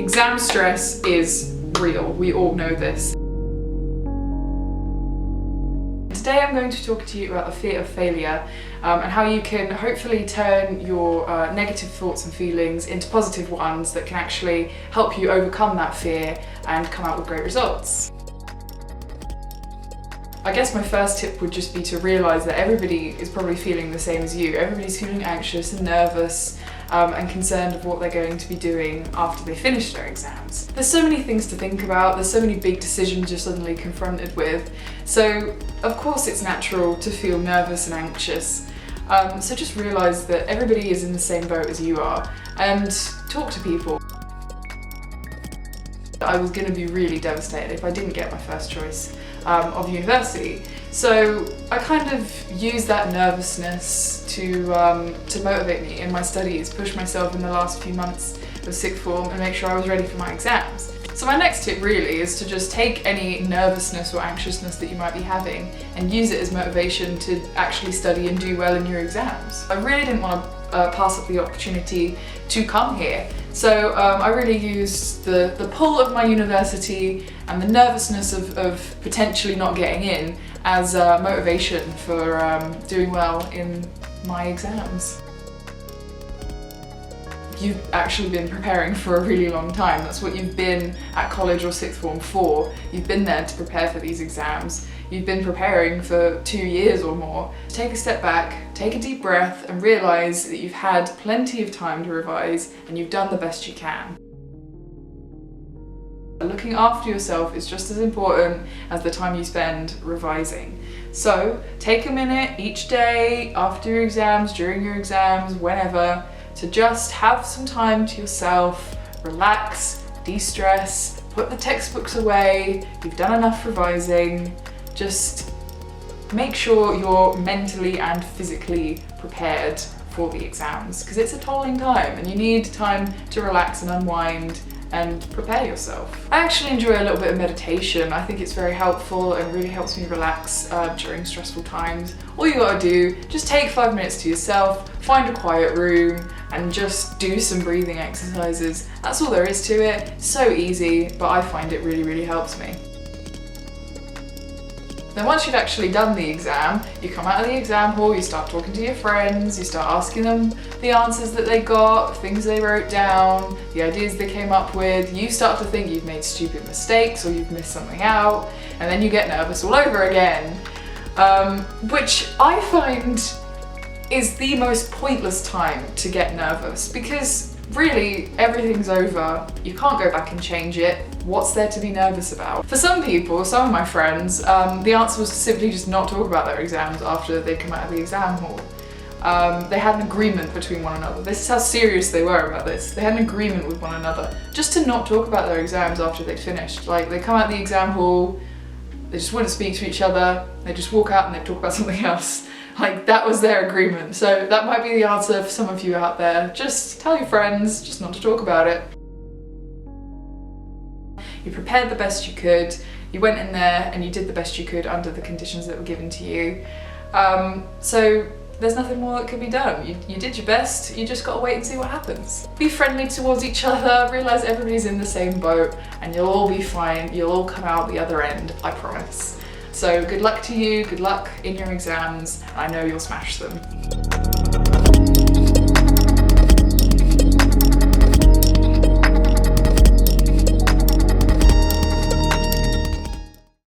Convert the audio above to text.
Exam stress is real, we all know this. Today I'm going to talk to you about the fear of failure and how you can hopefully turn your negative thoughts and feelings into positive ones that can actually help you overcome that fear and come out with great results. I guess my first tip would just be to realise that everybody is probably feeling the same as you. Everybody's feeling anxious and nervous and concerned of what they're going to be doing after they finish their exams. There's so many things to think about, there's so many big decisions you're suddenly confronted with, so of course it's natural to feel nervous and anxious. So just realise that everybody is in the same boat as you are and talk to people. I was going to be really devastated if I didn't get my first choice of university. So I kind of used that nervousness to motivate me in my studies, push myself in the last few months of sixth form and make sure I was ready for my exams. So my next tip really is to just take any nervousness or anxiousness that you might be having and use it as motivation to actually study and do well in your exams. I really didn't want to pass up the opportunity to come here. So I really used the pull of my university and the nervousness of potentially not getting in as motivation for doing well in my exams. You've actually been preparing for a really long time. That's what you've been at college or sixth form for. You've been there to prepare for these exams. You've been preparing for 2 years or more. Take a step back, take a deep breath and realise that you've had plenty of time to revise and you've done the best you can. Looking after yourself is just as important as the time you spend revising. So take a minute each day, after your exams, during your exams, whenever, to just have some time to yourself, relax, de-stress, put the textbooks away, you've done enough revising, just make sure you're mentally and physically prepared for the exams because it's a tolling time and you need time to relax and unwind and prepare yourself. I actually enjoy a little bit of meditation. I think it's very helpful and really helps me relax during stressful times. All you gotta do, just take 5 minutes to yourself, find a quiet room and just do some breathing exercises. That's all there is to it. So easy, but I find it really helps me. Then once you've actually done the exam, you come out of the exam hall, you start talking to your friends, you start asking them the answers that they got, things they wrote down, the ideas they came up with. You start to think you've made stupid mistakes or you've missed something out, and then you get nervous all over again, which I find is the most pointless time to get nervous because really everything's over, you can't go back and change it. What's there to be nervous about? For some people, some of my friends, the answer was to simply just not talk about their exams after they come out of the exam hall. They had an agreement between one another. This is how serious they were about this. They had an agreement with one another just to not talk about their exams after they'd finished. Like, they come out of the exam hall, they just wouldn't speak to each other, they just walk out and they'd talk about something else. Like, that was their agreement. So that might be the answer for some of you out there. Just tell your friends, just not to talk about it. You prepared the best you could, you went in there and you did the best you could under the conditions that were given to you. So there's nothing more that could be done. You did your best, you just gotta wait and see what happens. Be friendly towards each other, realise everybody's in the same boat and you'll all be fine, you'll all come out the other end, I promise. So good luck to you, good luck in your exams, I know you'll smash them.